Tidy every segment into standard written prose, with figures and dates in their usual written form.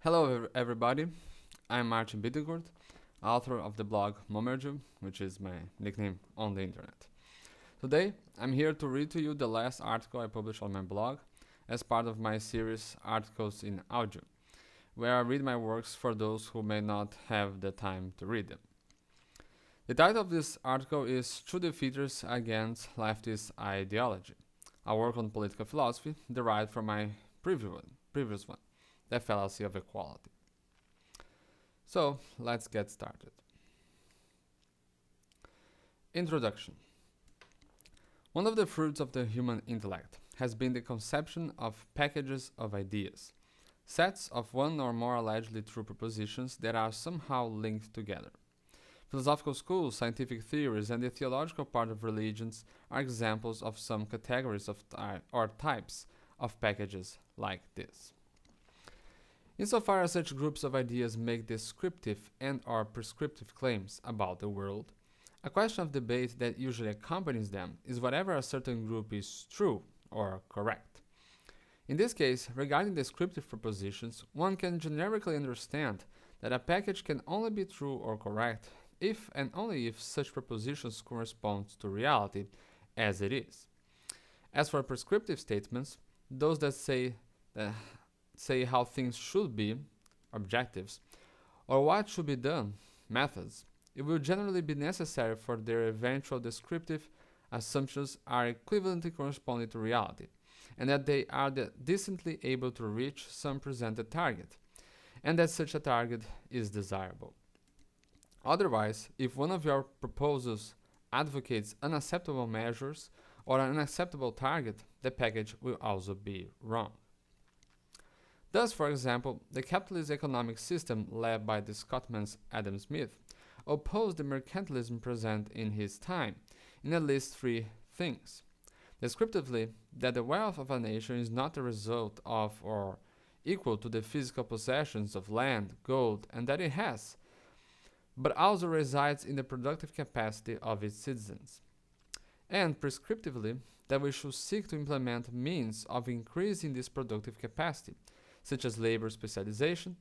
Hello, everybody. I'm Martin Bittencourt, author of the blog Momergil, which is my nickname on the internet. Today, I'm here to read to you the last article I published on my blog as part of my series Articles in Audio, where I read my works for those who may not have the time to read them. The title of this article is Two Defeaters Against Leftist Ideology, a work on political philosophy derived from my previous one, The Fallacy of Equality. So, let's get started. Introduction. One of the fruits of the human intellect has been the conception of packages of ideas, sets of one or more allegedly true propositions that are somehow linked together. Philosophical schools, scientific theories, and the theological part of religions are examples of some categories of or types of packages like this. Insofar as such groups of ideas make descriptive and/or prescriptive claims about the world, a question of debate that usually accompanies them is whether a certain group is true or correct. In this case, regarding descriptive propositions, one can generically understand that a package can only be true or correct if and only if such propositions correspond to reality as it is. As for prescriptive statements, those that say how things should be, objectives, or what should be done, methods, it will generally be necessary for their eventual descriptive assumptions are equivalently corresponding to reality, and that they are decently able to reach some presented target, and that such a target is desirable. Otherwise, if one of your proposals advocates unacceptable measures or an unacceptable target, the package will also be wrong. Thus, for example, the capitalist economic system led by the Scotsman Adam Smith opposed the mercantilism present in his time in at least three things. Descriptively, that the wealth of a nation is not the result of or equal to the physical possessions of land, gold, and that it has, but also resides in the productive capacity of its citizens. And prescriptively, that we should seek to implement means of increasing this productive capacity, such as labor specialization,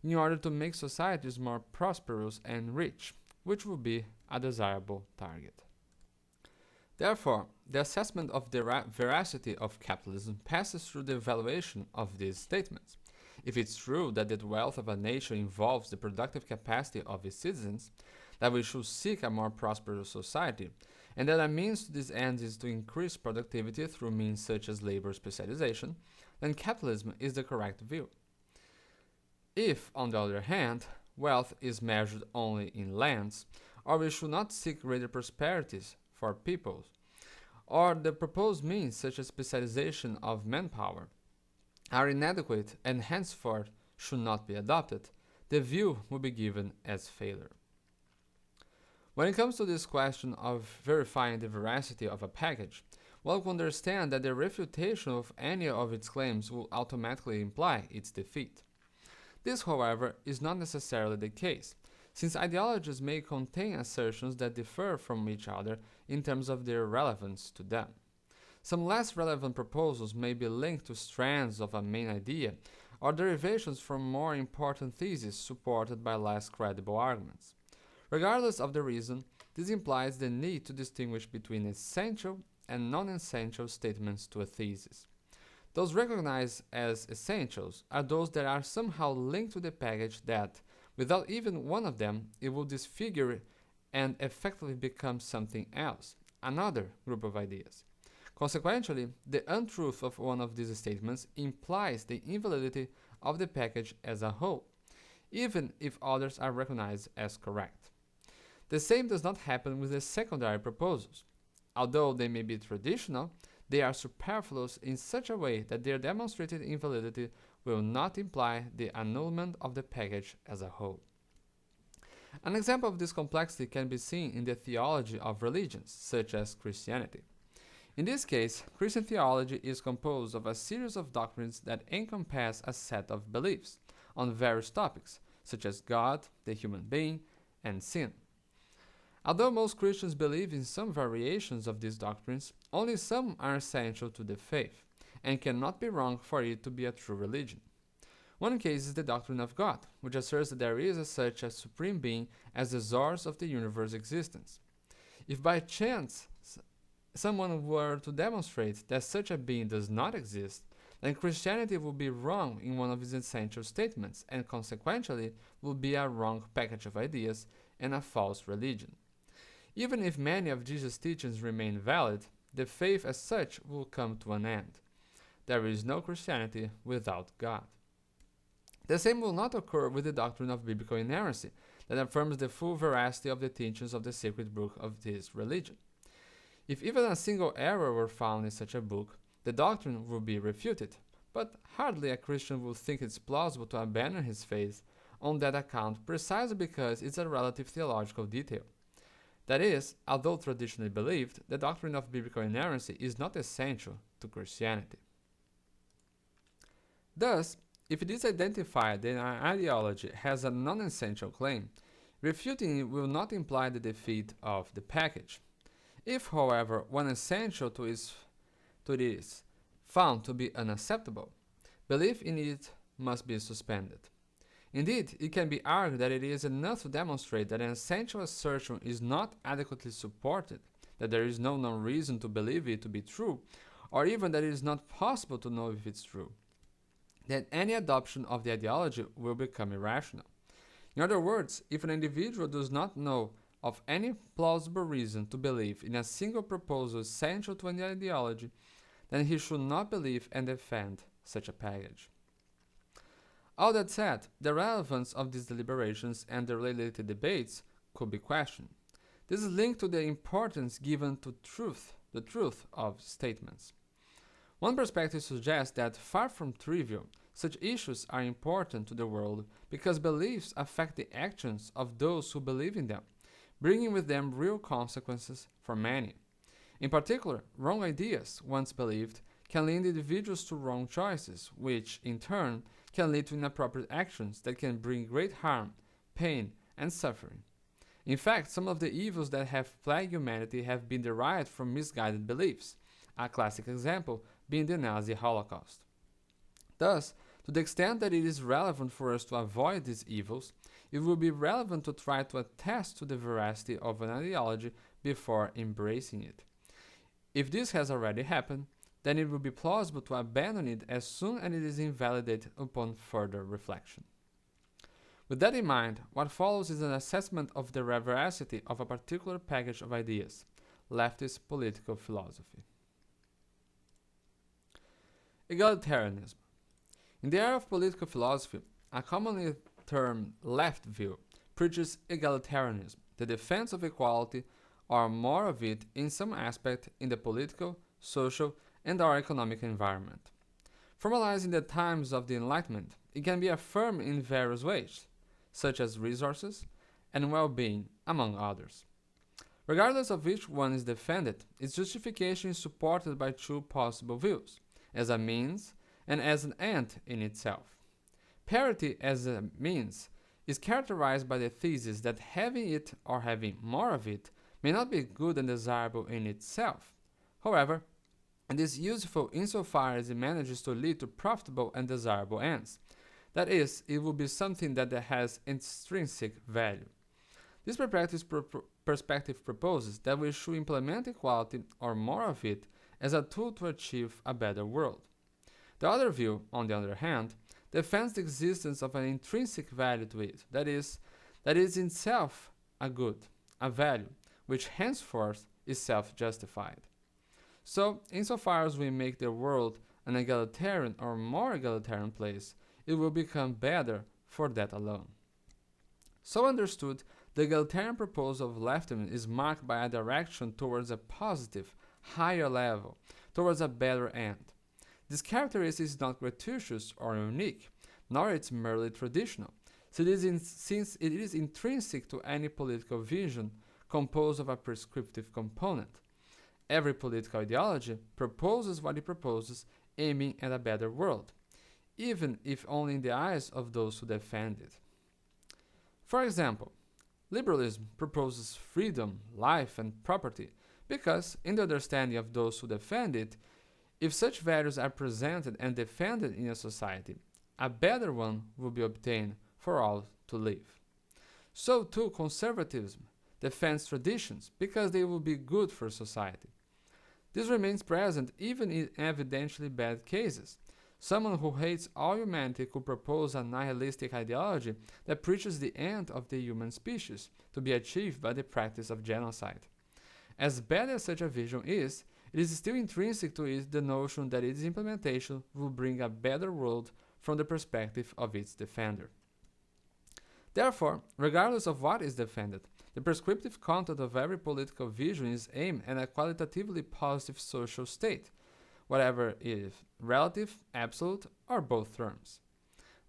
in order to make societies more prosperous and rich, which would be a desirable target. Therefore, the assessment of the veracity of capitalism passes through the evaluation of these statements. If it's true that the wealth of a nation involves the productive capacity of its citizens, that we should seek a more prosperous society, and that a means to this end is to increase productivity through means such as labor specialization, then capitalism is the correct view. If, on the other hand, wealth is measured only in lands, or we should not seek greater prosperities for peoples, or the proposed means such as specialization of manpower are inadequate and henceforth should not be adopted, the view will be given as failure. When it comes to this question of verifying the veracity of a package, one can understand that the refutation of any of its claims will automatically imply its defeat. This, however, is not necessarily the case, since ideologies may contain assertions that differ from each other in terms of their relevance to them. Some less relevant proposals may be linked to strands of a main idea or derivations from more important theses supported by less credible arguments. Regardless of the reason, this implies the need to distinguish between essential and non-essential statements to a thesis. Those recognized as essentials are those that are somehow linked to the package that, without even one of them, it will disfigure and effectively become something else, another group of ideas. Consequently, the untruth of one of these statements implies the invalidity of the package as a whole, even if others are recognized as correct. The same does not happen with the secondary proposals. Although they may be traditional, they are superfluous in such a way that their demonstrated invalidity will not imply the annulment of the package as a whole. An example of this complexity can be seen in the theology of religions, such as Christianity. In this case, Christian theology is composed of a series of doctrines that encompass a set of beliefs on various topics, such as God, the human being, and sin. Although most Christians believe in some variations of these doctrines, only some are essential to the faith, and cannot be wrong for it to be a true religion. One case is the doctrine of God, which asserts that there is such a supreme being as the source of the universe's existence. If by chance someone were to demonstrate that such a being does not exist, then Christianity would be wrong in one of its essential statements, and consequently would be a wrong package of ideas and a false religion. Even if many of Jesus' teachings remain valid, the faith as such will come to an end. There is no Christianity without God. The same will not occur with the doctrine of biblical inerrancy, that affirms the full veracity of the teachings of the sacred book of this religion. If even a single error were found in such a book, the doctrine would be refuted, but hardly a Christian would think it's plausible to abandon his faith on that account precisely because it's a relative theological detail. That is, although traditionally believed, the doctrine of biblical inerrancy is not essential to Christianity. Thus, if it is identified that an ideology has a non-essential claim, refuting it will not imply the defeat of the package. If, however, one essential to it is found to be unacceptable, belief in it must be suspended. Indeed, it can be argued that it is enough to demonstrate that an essential assertion is not adequately supported, that there is no known reason to believe it to be true, or even that it is not possible to know if it's true. Then any adoption of the ideology will become irrational. In other words, if an individual does not know of any plausible reason to believe in a single proposal essential to an ideology, then he should not believe and defend such a package. All that said, the relevance of these deliberations and the related debates could be questioned. This is linked to the importance given to the truth of statements. One perspective suggests that, far from trivial, such issues are important to the world because beliefs affect the actions of those who believe in them, bringing with them real consequences for many. In particular, wrong ideas, once believed, can lead individuals to wrong choices, which, in turn, can lead to inappropriate actions that can bring great harm, pain, and suffering. In fact, some of the evils that have plagued humanity have been derived from misguided beliefs, a classic example being the Nazi Holocaust. Thus, to the extent that it is relevant for us to avoid these evils, it will be relevant to try to attest to the veracity of an ideology before embracing it. If this has already happened, then it will be plausible to abandon it as soon as it is invalidated upon further reflection. With that in mind, what follows is an assessment of the veracity of a particular package of ideas, leftist political philosophy. Egalitarianism. In the area of political philosophy, a commonly termed left view preaches egalitarianism, the defense of equality or more of it in some aspect in the political, social, and our economic environment. Formalizing the times of the Enlightenment, it can be affirmed in various ways, such as resources and well-being, among others. Regardless of which one is defended, its justification is supported by two possible views, as a means and as an end in itself. Parity as a means is characterized by the thesis that having it or having more of it may not be good and desirable in itself. However, it is useful insofar as it manages to lead to profitable and desirable ends. That is, it will be something that has intrinsic value. This perspective proposes that we should implement equality or more of it as a tool to achieve a better world. The other view, on the other hand, defends the existence of an intrinsic value to it, that is in itself a good, a value, which henceforth is self-justified. So, insofar as we make the world an egalitarian or more egalitarian place, it will become better for that alone. So understood, the egalitarian proposal of leftism is marked by a direction towards a positive, higher level, towards a better end. This characteristic is not gratuitous or unique, nor is it merely traditional, since it is intrinsic to any political vision composed of a prescriptive component. Every political ideology proposes what it proposes, aiming at a better world, even if only in the eyes of those who defend it. For example, liberalism proposes freedom, life, and property because, in the understanding of those who defend it, if such values are presented and defended in a society, a better one will be obtained for all to live. So too conservatism defends traditions because they will be good for society. This remains present even in evidently bad cases. Someone who hates all humanity could propose a nihilistic ideology that preaches the end of the human species to be achieved by the practice of genocide. As bad as such a vision is, it is still intrinsic to it the notion that its implementation will bring a better world from the perspective of its defender. Therefore, regardless of what is defended, the prescriptive content of every political vision is aimed at a qualitatively positive social state, whatever it is relative, absolute, or both terms.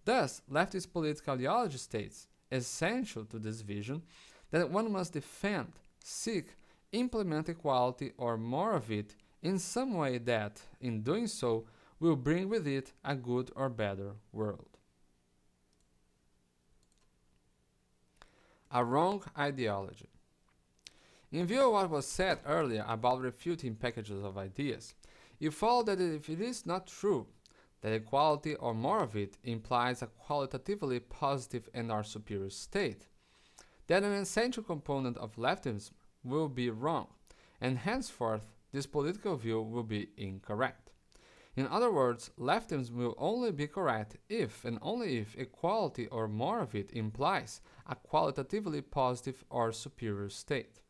Thus, leftist political ideology states, essential to this vision, that one must defend, seek, implement equality or more of it in some way that, in doing so, will bring with it a good or better world. A wrong ideology. In view of what was said earlier about refuting packages of ideas, it follows that if it is not true that equality or more of it implies a qualitatively positive and or superior state, then an essential component of leftism will be wrong, and henceforth this political view will be incorrect. In other words, leftism will only be correct if and only if equality or more of it implies a qualitatively positive or superior state.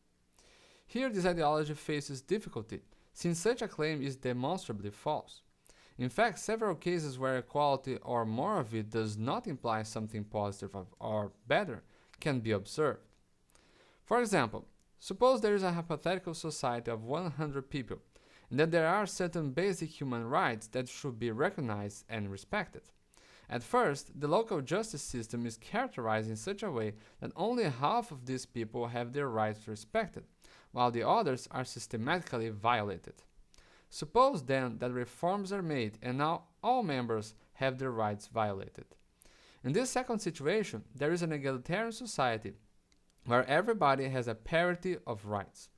Here this ideology faces difficulty, since such a claim is demonstrably false. In fact, several cases where equality or more of it does not imply something positive or better can be observed. For example, suppose there is a hypothetical society of 100 people, and that there are certain basic human rights that should be recognized and respected. At first, the local justice system is characterized in such a way that only half of these people have their rights respected, while the others are systematically violated. Suppose then that reforms are made and now all members have their rights violated. In this second situation, there is an egalitarian society where everybody has a parity of rights.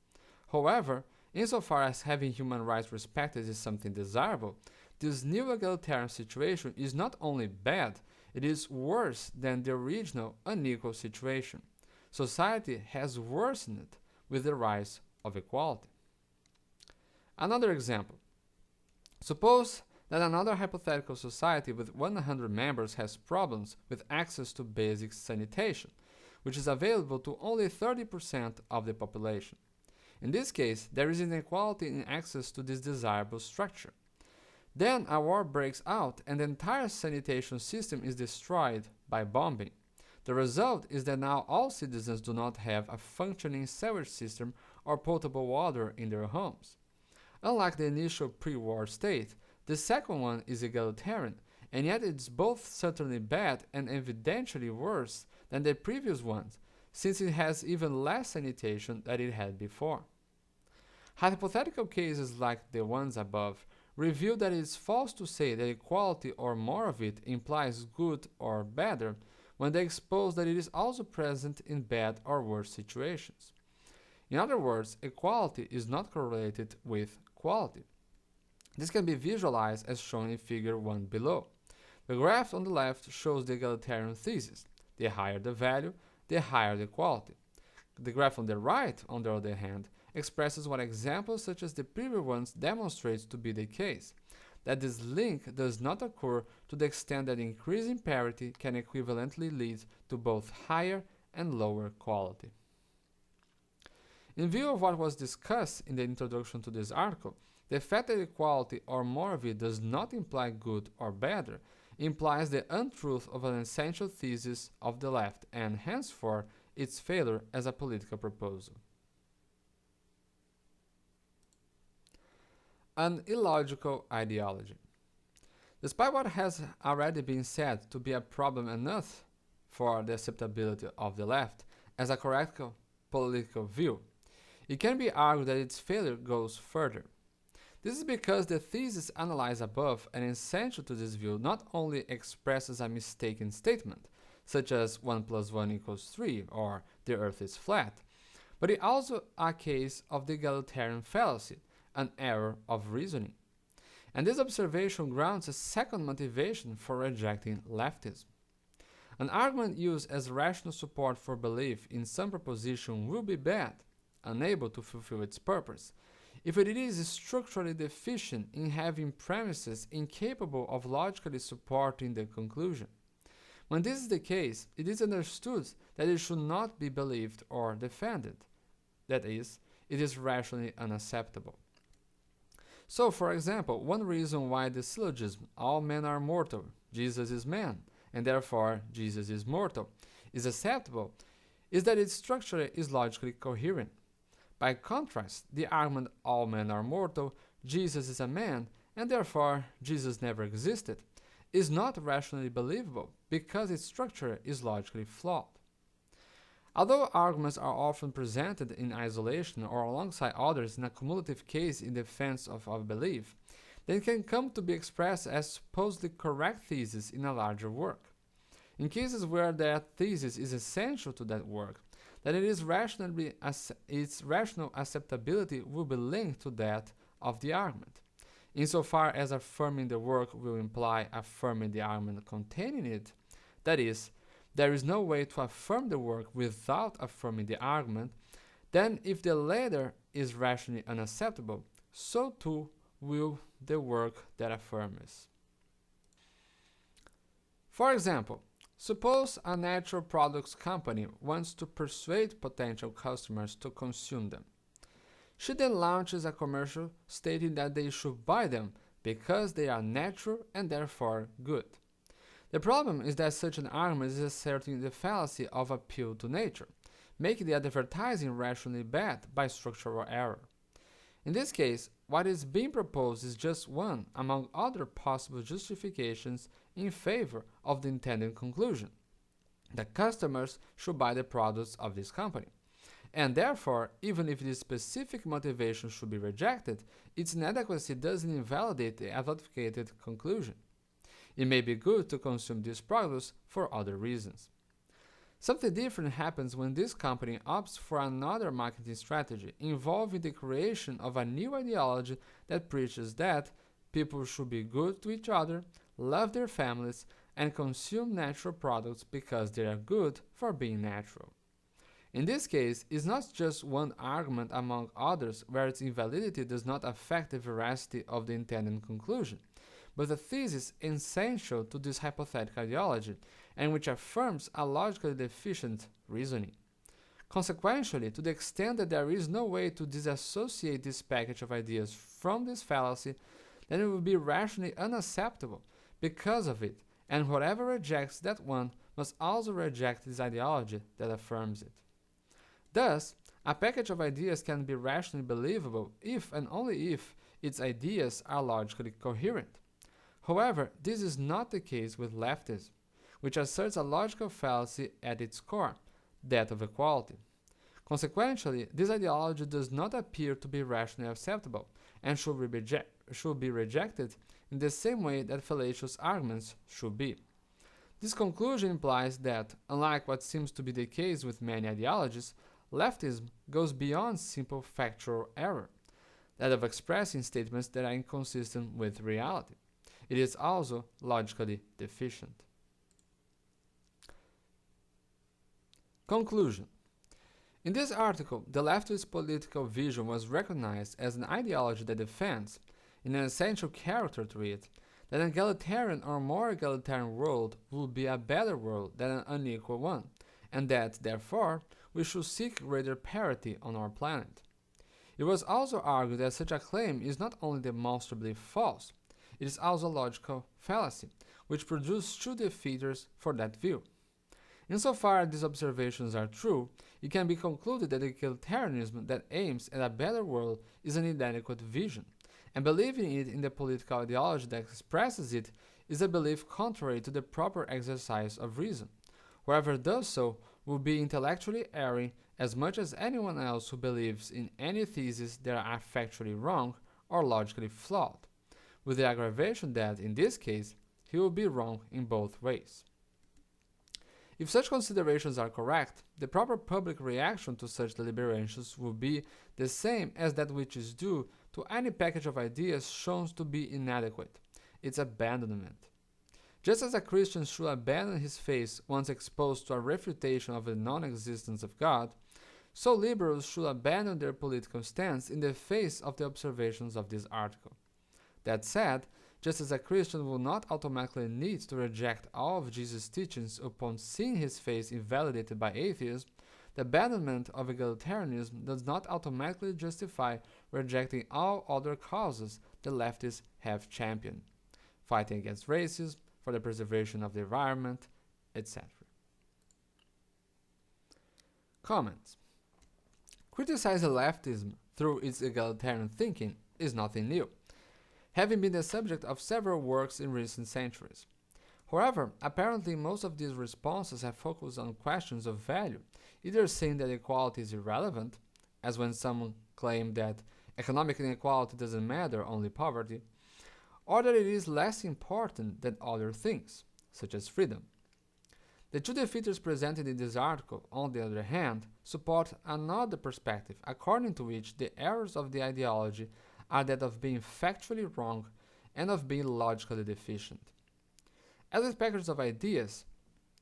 However, insofar as having human rights respected is something desirable, this new egalitarian situation is not only bad, it is worse than the original unequal situation. Society has worsened with the rise of equality. Another example. Suppose that another hypothetical society with 100 members has problems with access to basic sanitation, which is available to only 30% of the population. In this case, there is inequality in access to this desirable structure. Then a war breaks out and the entire sanitation system is destroyed by bombing. The result is that now all citizens do not have a functioning sewage system or potable water in their homes. Unlike the initial pre-war state, the second one is egalitarian, and yet it's both certainly bad and evidently worse than the previous ones, since it has even less sanitation than it had before. Hypothetical cases like the ones above reveal that it is false to say that equality or more of it implies good or better when they expose that it is also present in bad or worse situations. In other words, equality is not correlated with quality. This can be visualized as shown in figure 1 below. The graph on the left shows the egalitarian thesis. The higher the value, the higher the quality. The graph on the right, on the other hand, expresses what examples such as the previous ones demonstrates to be the case, that this link does not occur to the extent that increasing parity can equivalently lead to both higher and lower quality. In view of what was discussed in the introduction to this article, the fact that equality or more of it does not imply good or better implies the untruth of an essential thesis of the left and, henceforth, its failure as a political proposal. An illogical ideology. Despite what has already been said to be a problem enough for the acceptability of the left as a correct political view, it can be argued that its failure goes further. This is because the thesis analyzed above and essential to this view not only expresses a mistaken statement, such as 1 plus 1 equals 3 or the earth is flat, but it also a case of the egalitarian fallacy, an error of reasoning. And this observation grounds a second motivation for rejecting leftism. An argument used as rational support for belief in some proposition will be bad, unable to fulfill its purpose, if it is structurally deficient in having premises incapable of logically supporting the conclusion. When this is the case, it is understood that it should not be believed or defended. That is, it is rationally unacceptable. So, for example, one reason why the syllogism, all men are mortal, Jesus is man, and therefore Jesus is mortal, is acceptable, is that its structure is logically coherent. By contrast, the argument, all men are mortal, Jesus is a man, and therefore Jesus never existed, is not rationally believable because its structure is logically flawed. Although arguments are often presented in isolation or alongside others in a cumulative case in defense of a belief, they can come to be expressed as supposedly correct theses in a larger work. In cases where that thesis is essential to that work, then its rational acceptability will be linked to that of the argument. Insofar as affirming the work will imply affirming the argument containing it, that is, there is no way to affirm the work without affirming the argument, then if the latter is rationally unacceptable, so too will the work that affirms. For example, suppose a natural products company wants to persuade potential customers to consume them. She then launches a commercial stating that they should buy them because they are natural and therefore good. The problem is that such an argument is asserting the fallacy of appeal to nature, making the advertising rationally bad by structural error. In this case, what is being proposed is just one among other possible justifications in favor of the intended conclusion, that customers should buy the products of this company. And therefore, even if this specific motivation should be rejected, its inadequacy doesn't invalidate the advocated conclusion. It may be good to consume these products for other reasons. Something different happens when this company opts for another marketing strategy involving the creation of a new ideology that preaches that people should be good to each other, love their families, and consume natural products because they are good for being natural. In this case, it's not just one argument among others where its invalidity does not affect the veracity of the intended conclusion, but a thesis essential to this hypothetical ideology, and which affirms a logically deficient reasoning. Consequently, to the extent that there is no way to disassociate this package of ideas from this fallacy, then it will be rationally unacceptable because of it, and whoever rejects that one must also reject this ideology that affirms it. Thus, a package of ideas can be rationally believable if and only if its ideas are logically coherent. However, this is not the case with leftism, which asserts a logical fallacy at its core, that of equality. Consequently, this ideology does not appear to be rationally acceptable and should be rejected in the same way that fallacious arguments should be. This conclusion implies that, unlike what seems to be the case with many ideologies, leftism goes beyond simple factual error, that of expressing statements that are inconsistent with reality. It is also logically deficient. Conclusion. In this article, the leftist political vision was recognized as an ideology that defends, in an essential character to it, that an egalitarian or more egalitarian world would be a better world than an unequal one, and that, therefore, we should seek greater parity on our planet. It was also argued that such a claim is not only demonstrably false, it is also a logical fallacy, which produced two defeaters for that view. Insofar as these observations are true, it can be concluded that egalitarianism that aims at a better world is an inadequate vision, and believing it in the political ideology that expresses it is a belief contrary to the proper exercise of reason. Whoever does so will be intellectually erring as much as anyone else who believes in any thesis that are factually wrong or logically flawed, with the aggravation that, in this case, he will be wrong in both ways. If such considerations are correct, the proper public reaction to such deliberations will be the same as that which is due to any package of ideas shown to be inadequate, its abandonment. Just as a Christian should abandon his faith once exposed to a refutation of the non-existence of God, so liberals should abandon their political stance in the face of the observations of this article. That said, just as a Christian will not automatically need to reject all of Jesus' teachings upon seeing his faith invalidated by atheism, the abandonment of egalitarianism does not automatically justify rejecting all other causes the leftists have championed, fighting against racism, for the preservation of the environment, etc. Comments. Criticizing leftism through its egalitarian thinking is nothing new, having been the subject of several works in recent centuries. However, apparently most of these responses have focused on questions of value, either saying that equality is irrelevant, as when some claim that economic inequality doesn't matter, only poverty, or that it is less important than other things, such as freedom. The two defeaters presented in this article, on the other hand, support another perspective, according to which the errors of the ideology are that of being factually wrong and of being logically deficient. As with packages of ideas,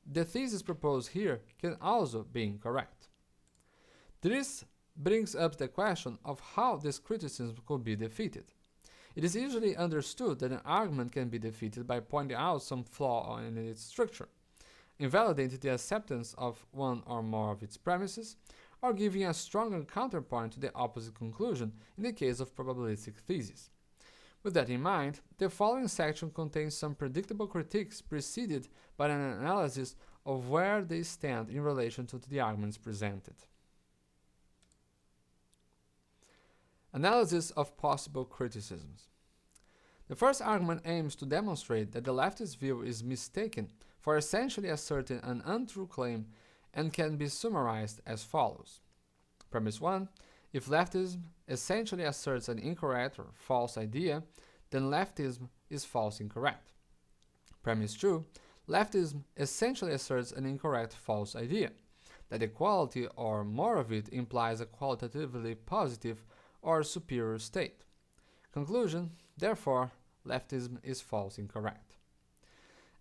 the thesis proposed here can also be incorrect. This brings up the question of how this criticism could be defeated. It is usually understood that an argument can be defeated by pointing out some flaw in its structure, invalidating the acceptance of one or more of its premises, or giving a stronger counterpoint to the opposite conclusion in the case of probabilistic theses. With that in mind, the following section contains some predictable critiques preceded by an analysis of where they stand in relation to the arguments presented. Analysis of possible criticisms. The first argument aims to demonstrate that the leftist view is mistaken for essentially asserting an untrue claim and can be summarized as follows. Premise 1. If leftism essentially asserts an incorrect or false idea, then leftism is false incorrect. Premise 2. Leftism essentially asserts an incorrect false idea, that equality or more of it implies a qualitatively positive or superior state. Conclusion, therefore, leftism is false incorrect.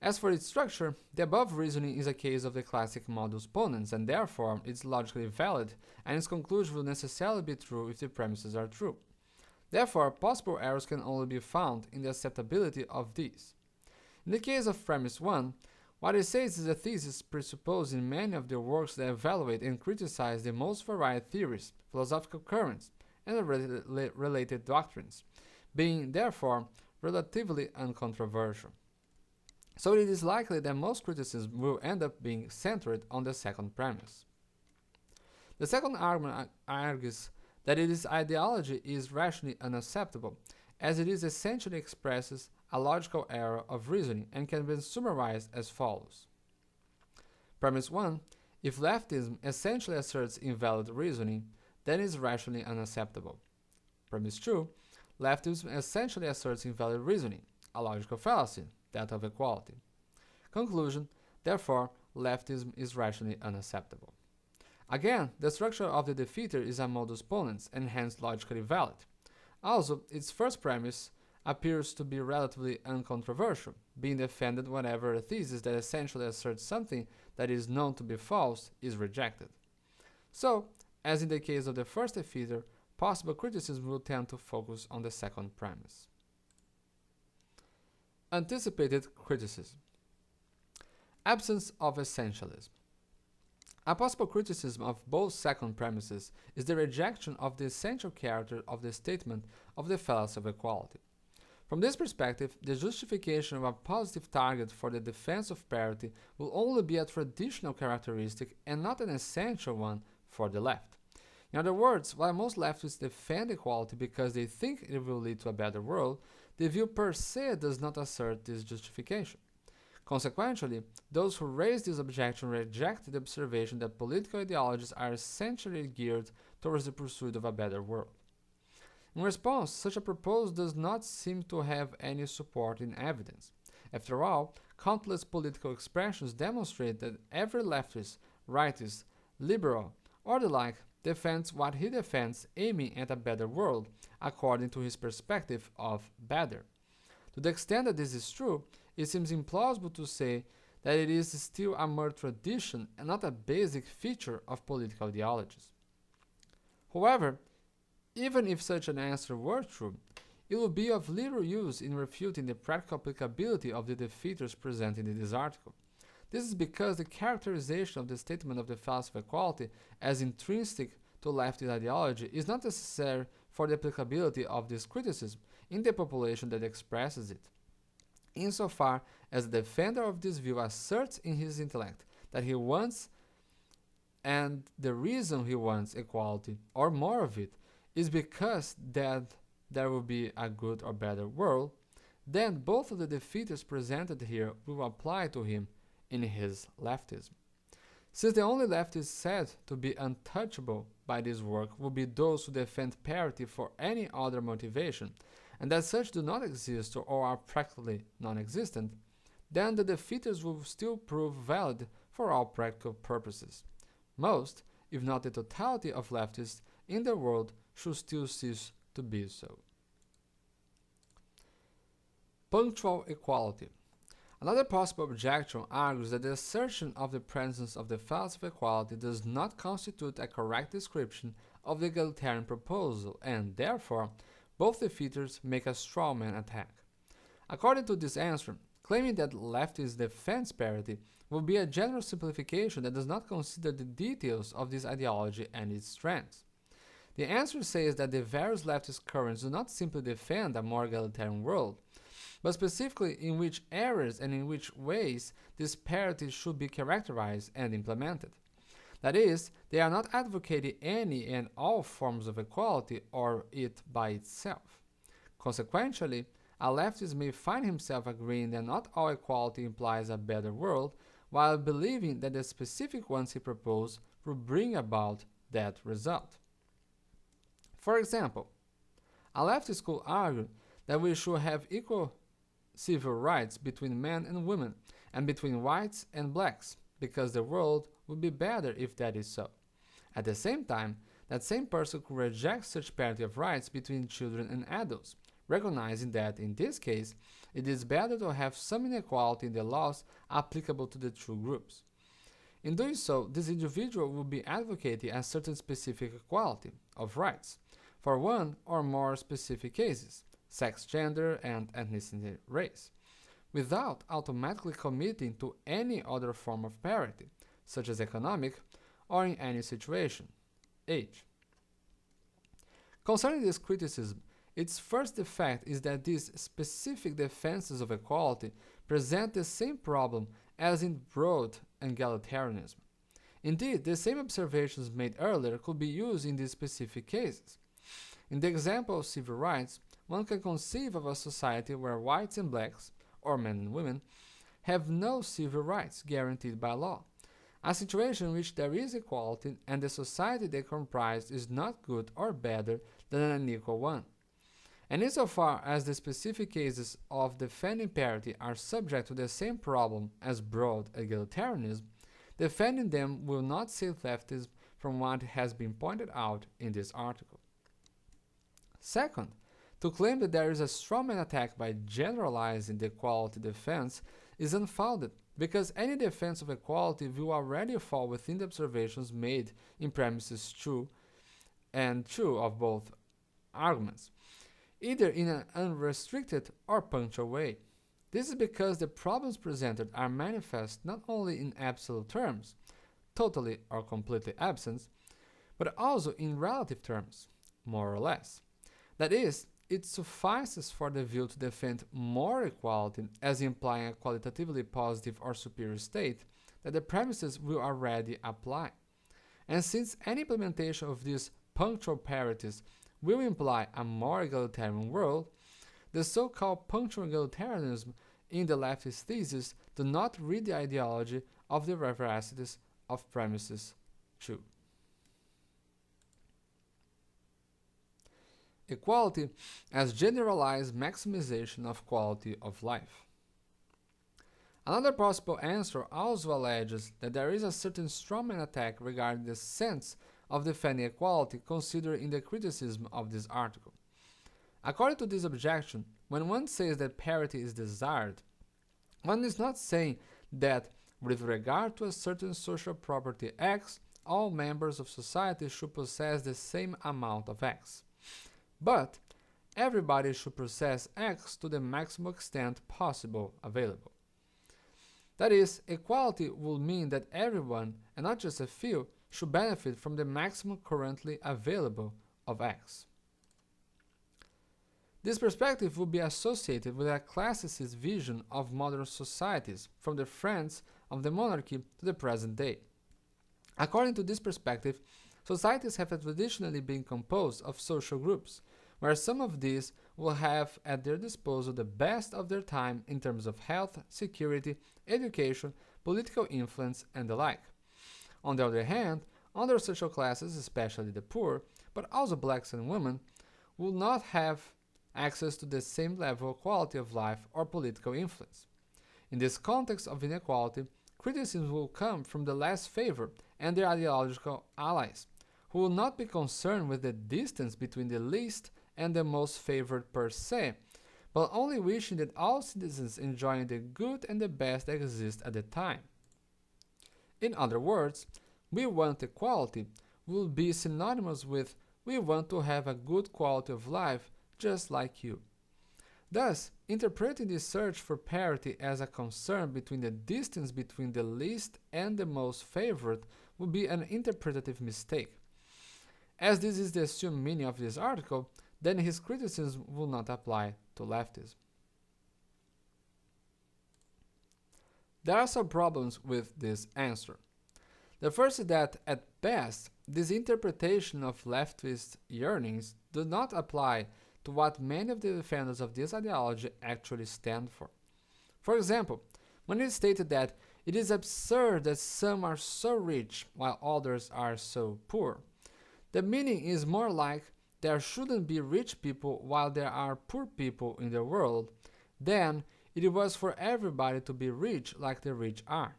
As for its structure, the above reasoning is a case of the classic modus ponens, and therefore it's logically valid, and its conclusion will necessarily be true if the premises are true. Therefore, possible errors can only be found in the acceptability of these. In the case of premise 1, what it says is a thesis presupposed in many of the works that evaluate and criticize the most varied theories, philosophical currents, and related doctrines, being therefore relatively uncontroversial. So it is likely that most criticism will end up being centered on the second premise. The second argument argues that its ideology is rationally unacceptable, as it is essentially expresses a logical error of reasoning and can be summarized as follows. Premise 1. If leftism essentially asserts invalid reasoning, then it is rationally unacceptable. Premise 2. Leftism essentially asserts invalid reasoning, a logical fallacy, that of equality. Conclusion, therefore, leftism is rationally unacceptable. Again, the structure of the defeater is a modus ponens and hence logically valid. Also, its first premise appears to be relatively uncontroversial, being defended whenever a thesis that essentially asserts something that is known to be false is rejected. So, as in the case of the first defeater, possible criticism will tend to focus on the second premise. Anticipated criticism. Absence of essentialism. A possible criticism of both second premises is the rejection of the essential character of the statement of the fallacy of equality. From this perspective, the justification of a positive target for the defense of parity will only be a traditional characteristic and not an essential one for the left. In other words, while most leftists defend equality because they think it will lead to a better world, the view per se does not assert this justification. Consequently, those who raise this objection reject the observation that political ideologies are essentially geared towards the pursuit of a better world. In response, such a proposal does not seem to have any support in evidence. After all, countless political expressions demonstrate that every leftist, rightist, liberal, or the like defends what he defends, aiming at a better world, according to his perspective of better. To the extent that this is true, it seems implausible to say that it is still a mere tradition and not a basic feature of political ideologies. However, even if such an answer were true, it would be of little use in refuting the practical applicability of the defeaters presented in this article. This is because the characterization of the statement of the fallacy of equality as intrinsic to leftist ideology is not necessary for the applicability of this criticism in the population that expresses it. Insofar as the defender of this view asserts in his intellect that he wants and the reason he wants equality or more of it is because that there will be a good or better world, then both of the defeaters presented here will apply to him in his leftism. Since the only leftists said to be untouchable by this work will be those who defend parity for any other motivation, and that such do not exist or are practically non-existent, then the defeaters will still prove valid for all practical purposes. Most, if not the totality of leftists in the world should still cease to be so. Punctual equality. Another possible objection argues that the assertion of the presence of the fallacy of equality does not constitute a correct description of the egalitarian proposal, and therefore, both defeaters make a strawman attack. According to this answer, claiming that leftists defends parity would be a general simplification that does not consider the details of this ideology and its strengths. The answer says that the various leftist currents do not simply defend a more egalitarian world, but specifically in which areas and in which ways this parity should be characterized and implemented. That is, they are not advocating any and all forms of equality or it by itself. Consequently, a leftist may find himself agreeing that not all equality implies a better world, while believing that the specific ones he proposed will bring about that result. For example, a leftist could argue that we should have equal civil rights between men and women, and between whites and blacks, because the world would be better if that is so. At the same time, that same person could reject such parity of rights between children and adults, recognizing that, in this case, it is better to have some inequality in the laws applicable to the two groups. In doing so, this individual will be advocating a certain specific equality of rights for one or more specific cases, sex, gender, and ethnicity, race, without automatically committing to any other form of parity, such as economic, or in any situation, age. Concerning this criticism, its first defect is that these specific defenses of equality present the same problem as in broad egalitarianism. Indeed, the same observations made earlier could be used in these specific cases. In the example of civil rights, one can conceive of a society where whites and blacks, or men and women, have no civil rights guaranteed by law, a situation in which there is equality and the society they comprise is not good or better than an unequal one. And insofar as the specific cases of defending parity are subject to the same problem as broad egalitarianism, defending them will not save leftism from what has been pointed out in this article. Second, to claim that there is a strawman attack by generalizing the equality defense is unfounded, because any defense of equality will already fall within the observations made in premises 2 and 2 of both arguments, either in an unrestricted or punctual way. This is because the problems presented are manifest not only in absolute terms, totally or completely absent, but also in relative terms, more or less. That is, it suffices for the view to defend more equality as implying a qualitatively positive or superior state that the premises will already apply. And since any implementation of these punctual parities will imply a more egalitarian world, the so-called punctual egalitarianism in the leftist thesis do not read the ideology of the veracities of premises 2. Equality as generalized maximization of quality of life. Another possible answer also alleges that there is a certain strawman attack regarding the sense of defending equality considered in the criticism of this article. According to this objection, when one says that parity is desired, one is not saying that with regard to a certain social property X, all members of society should possess the same amount of X. But everybody should possess X to the maximum extent possible available. That is, equality would mean that everyone, and not just a few, should benefit from the maximum currently available of X. This perspective would be associated with a classicist vision of modern societies, from the friends of the monarchy to the present day. According to this perspective, societies have traditionally been composed of social groups, where some of these will have at their disposal the best of their time in terms of health, security, education, political influence, and the like. On the other hand, other social classes, especially the poor, but also blacks and women, will not have access to the same level of quality of life or political influence. In this context of inequality, criticism will come from the less favored and their ideological allies, who will not be concerned with the distance between the least and the most favored per se, but only wishing that all citizens enjoying the good and the best that exist at the time. In other words, we want equality will be synonymous with we want to have a good quality of life just like you. Thus, interpreting the search for parity as a concern between the distance between the least and the most favored would be an interpretative mistake. As this is the assumed meaning of this article, then his criticism will not apply to leftism. There are some problems with this answer. The first is that, at best, this interpretation of leftist yearnings does not apply to what many of the defenders of this ideology actually stand for. For example, when it is stated that it is absurd that some are so rich while others are so poor, the meaning is more like there shouldn't be rich people while there are poor people in the world than it was for everybody to be rich like the rich are.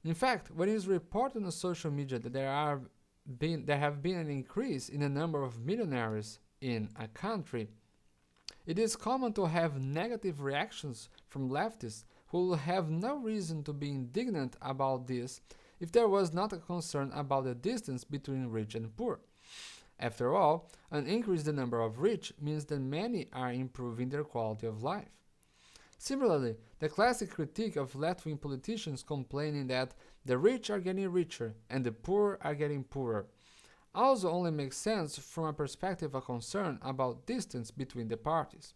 In fact, when it is reported on social media that there have been an increase in the number of millionaires in a country, it is common to have negative reactions from leftists who will have no reason to be indignant about this if there was not a concern about the distance between rich and poor. After all, an increase in the number of rich means that many are improving their quality of life. Similarly, the classic critique of left-wing politicians complaining that the rich are getting richer and the poor are getting poorer also only makes sense from a perspective of concern about distance between the parties.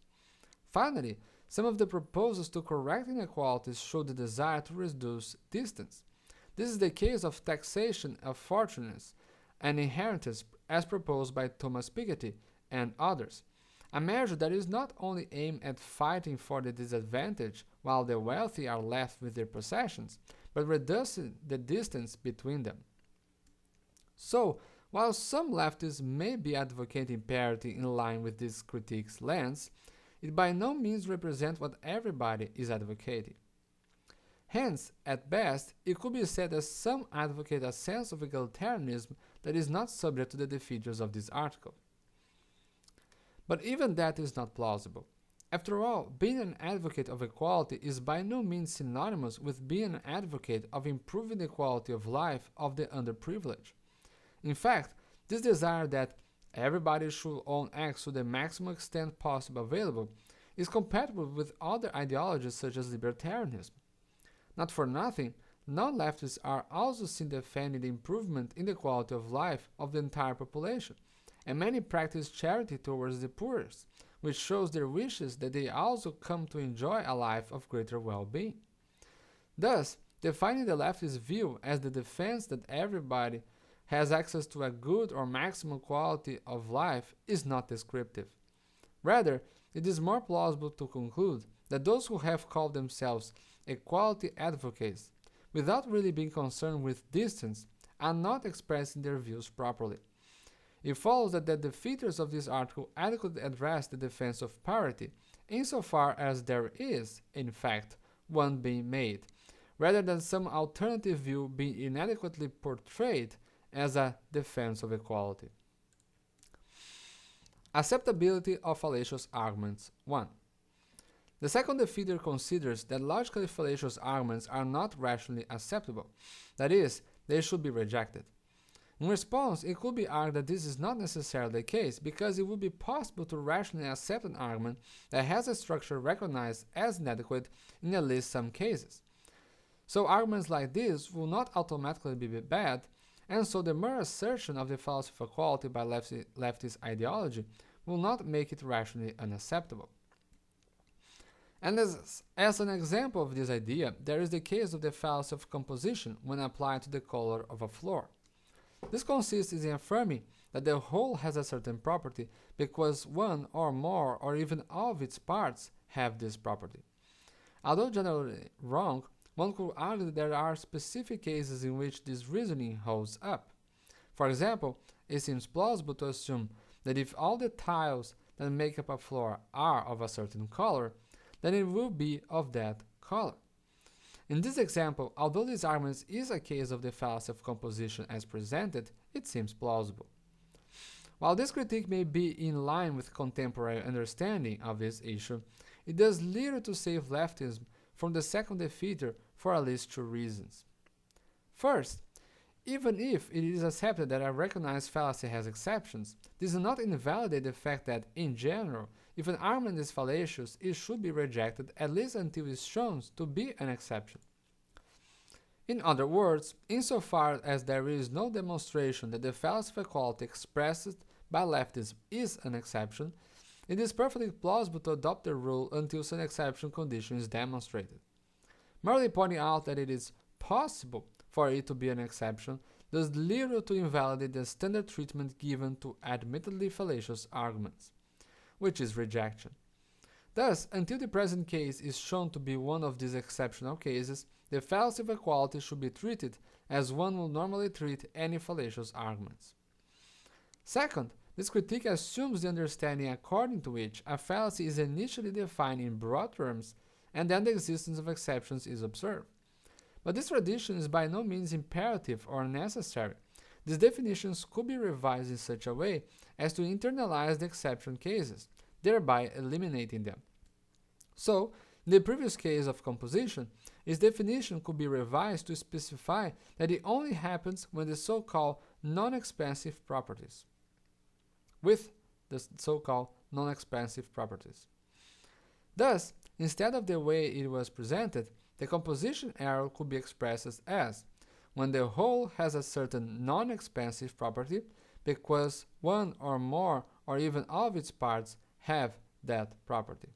Finally, some of the proposals to correct inequalities show the desire to reduce distance. This is the case of taxation of fortunes and inheritance as proposed by Thomas Piketty and others, a measure that is not only aimed at fighting for the disadvantaged while the wealthy are left with their possessions, but reducing the distance between them. So, while some leftists may be advocating parity in line with this critique's lens, it by no means represents what everybody is advocating. Hence, at best, it could be said that some advocate a sense of egalitarianism that is not subject to the features of this article. But even that is not plausible. After all, being an advocate of equality is by no means synonymous with being an advocate of improving the quality of life of the underprivileged. In fact, this desire that everybody should own X to the maximum extent possible available is compatible with other ideologies such as libertarianism. Not for nothing, non-leftists are also seen defending the improvement in the quality of life of the entire population, and many practice charity towards the poorest, which shows their wishes that they also come to enjoy a life of greater well-being. Thus, defining the leftist view as the defense that everybody has access to a good or maximum quality of life is not descriptive. Rather, it is more plausible to conclude that those who have called themselves equality advocates, without really being concerned with distance, are not expressing their views properly. It follows that the features of this article adequately address the defense of parity, insofar as there is, in fact, one being made, rather than some alternative view being inadequately portrayed as a defense of equality. Acceptability of fallacious arguments. 1. The second defeater considers that logically fallacious arguments are not rationally acceptable, that is, they should be rejected. In response, it could be argued that this is not necessarily the case because it would be possible to rationally accept an argument that has a structure recognized as inadequate in at least some cases. So arguments like this will not automatically be bad, and so the mere assertion of the fallacy of equality by leftist ideology will not make it rationally unacceptable. And as an example of this idea, there is the case of the fallacy of composition when applied to the color of a floor. This consists in affirming that the whole has a certain property because one or more or even all of its parts have this property. Although generally wrong, one could argue that there are specific cases in which this reasoning holds up. For example, it seems plausible to assume that if all the tiles that make up a floor are of a certain color, then it will be of that color. In this example, although this argument is a case of the fallacy of composition as presented, it seems plausible. While this critique may be in line with contemporary understanding of this issue, it does little to save leftism from the second defeater for at least two reasons. First, even if it is accepted that a recognized fallacy has exceptions, this does not invalidate the fact that, in general, if an argument is fallacious, it should be rejected at least until it is shown to be an exception. In other words, insofar as there is no demonstration that the fallacy of equality expressed by leftism is an exception, it is perfectly plausible to adopt the rule until such exception condition is demonstrated. Merely pointing out that it is possible for it to be an exception does little to invalidate the standard treatment given to admittedly fallacious arguments, which is rejection. Thus, until the present case is shown to be one of these exceptional cases, the fallacy of equality should be treated as one would normally treat any fallacious arguments. Second, this critique assumes the understanding according to which a fallacy is initially defined in broad terms and then the existence of exceptions is observed. But this tradition is by no means imperative or necessary. These definitions could be revised in such a way as to internalize the exception cases, thereby eliminating them. So, in the previous case of composition, its definition could be revised to specify that it only happens when the so-called non-expansive properties. With the so-called non-expansive properties. Thus, instead of the way it was presented, the composition error could be expressed as when the whole has a certain non-expansive property because one or more or even all of its parts have that property.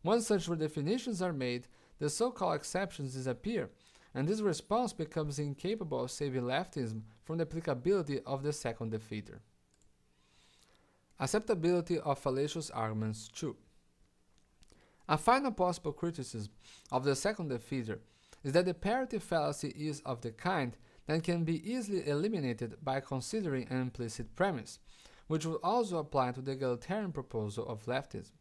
Once such redefinitions are made, the so-called exceptions disappear, and this response becomes incapable of saving leftism from the applicability of the second defeater. Acceptability of fallacious arguments 2. A final possible criticism of the second defeater is that the parity fallacy is of the kind that can be easily eliminated by considering an implicit premise, which would also apply to the egalitarian proposal of leftism.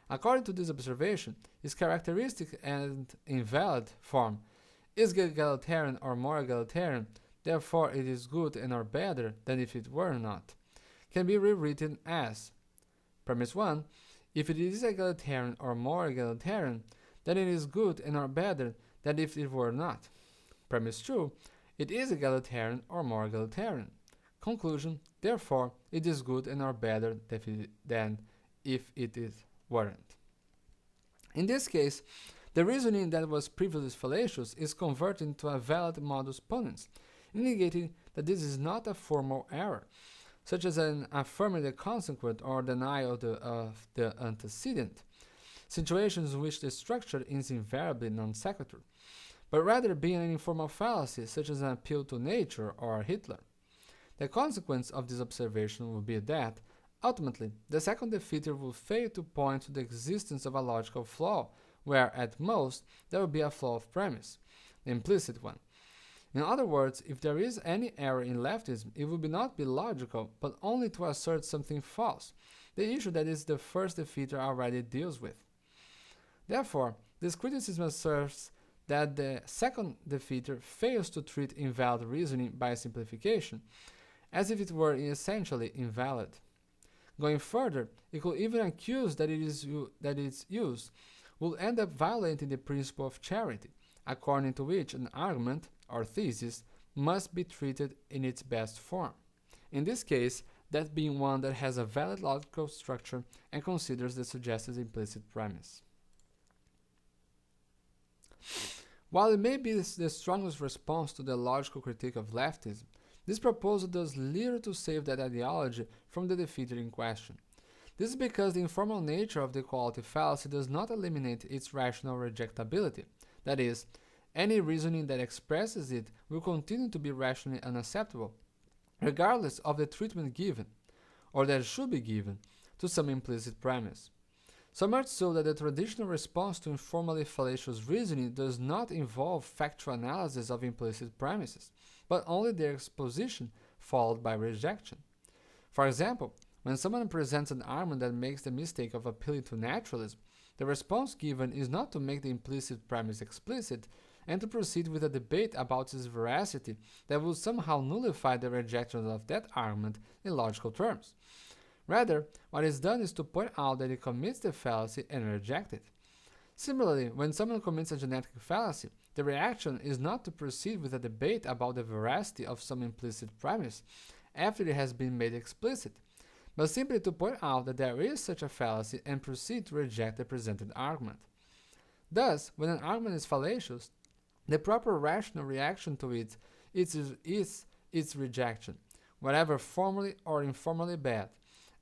According to this observation, its characteristic and invalid form, is egalitarian or more egalitarian, therefore it is good and or better than if it were not, can be rewritten as Premise 1. If it is egalitarian or more egalitarian, then it is good and or better than if it were not. Premise 2. It is egalitarian or more egalitarian. Conclusion. Therefore, it is good and or better than if it weren't. In this case, the reasoning that was previously fallacious is converted into a valid modus ponens, indicating that this is not a formal error, such as an affirming the consequent or denial of the antecedent, situations in which the structure is invariably non sequitur, but rather being an informal fallacy, such as an appeal to nature or Hitler. The consequence of this observation will be that, ultimately, the second defeater will fail to point to the existence of a logical flaw, where, at most, there will be a flaw of premise, the implicit one. In other words, if there is any error in leftism, it will not be logical, but only to assert something false, the issue that is the first defeater already deals with. Therefore, this criticism asserts that the second defeater fails to treat invalid reasoning by simplification as if it were essentially invalid. Going further, it could even accuse that its use will end up violating the principle of charity, according to which an argument or thesis must be treated in its best form. In this case, that being one that has a valid logical structure and considers the suggested implicit premise. While it may be the strongest response to the logical critique of leftism, this proposal does little to save that ideology from the defeater in question. This is because the informal nature of the equality fallacy does not eliminate its rational rejectability. That is, any reasoning that expresses it will continue to be rationally unacceptable, regardless of the treatment given, or that should be given, to some implicit premise. So much so that the traditional response to informally fallacious reasoning does not involve factual analysis of implicit premises, but only their exposition followed by rejection. For example, when someone presents an argument that makes the mistake of appealing to naturalism, the response given is not to make the implicit premise explicit and to proceed with a debate about its veracity that will somehow nullify the rejection of that argument in logical terms. Rather, what is done is to point out that it commits the fallacy and reject it. Similarly, when someone commits a genetic fallacy, the reaction is not to proceed with a debate about the veracity of some implicit premise after it has been made explicit, but simply to point out that there is such a fallacy and proceed to reject the presented argument. Thus, when an argument is fallacious, the proper rational reaction to it is its rejection, whether formally or informally bad,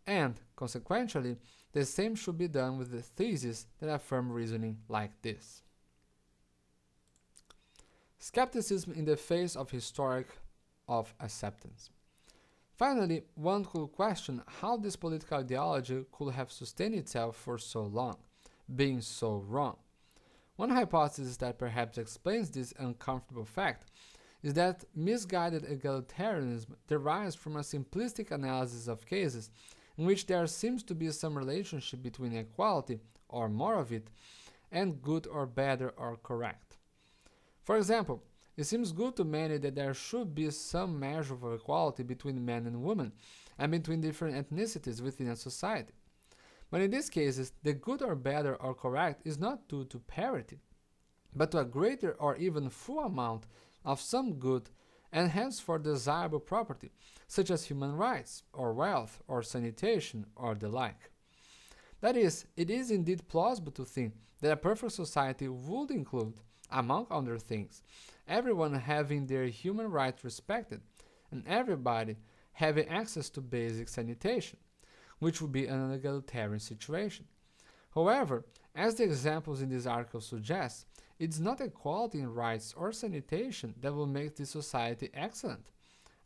and, consequentially, the same should be done with the theses that affirm reasoning like this. Skepticism in the face of historic of acceptance. Finally, one could question how this political ideology could have sustained itself for so long, being so wrong. One hypothesis that perhaps explains this uncomfortable fact is that misguided egalitarianism derives from a simplistic analysis of cases in which there seems to be some relationship between equality, or more of it, and good or better or correct. For example, it seems good to many that there should be some measure of equality between men and women, and between different ethnicities within a society. But in these cases, the good or better or correct is not due to parity, but to a greater or even full amount of some good and henceforth desirable property, such as human rights, or wealth, or sanitation, or the like. That is, it is indeed plausible to think that a perfect society would include, among other things, everyone having their human rights respected, and everybody having access to basic sanitation, which would be an egalitarian situation. However, as the examples in this article suggest, it is not equality in rights or sanitation that will make this society excellent.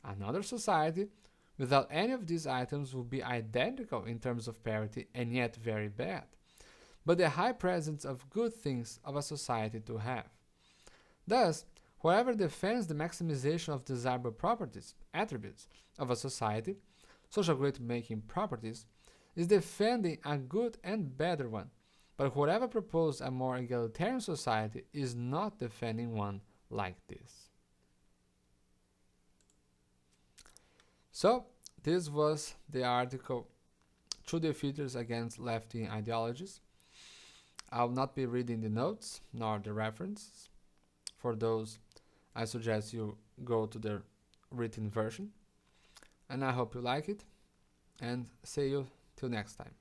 Another society without any of these items will be identical in terms of parity and yet very bad, but the high presence of good things of a society to have. Thus, whoever defends the maximization of desirable properties, attributes, of a society, social great-making properties, is defending a good and better one, but whoever proposes a more egalitarian society is not defending one like this. So, this was the article, Two Defeaters Against Left-Wing Ideologies. I will not be reading the notes nor the references. For those, I suggest you go to the written version. And I hope you like it, and see you till next time.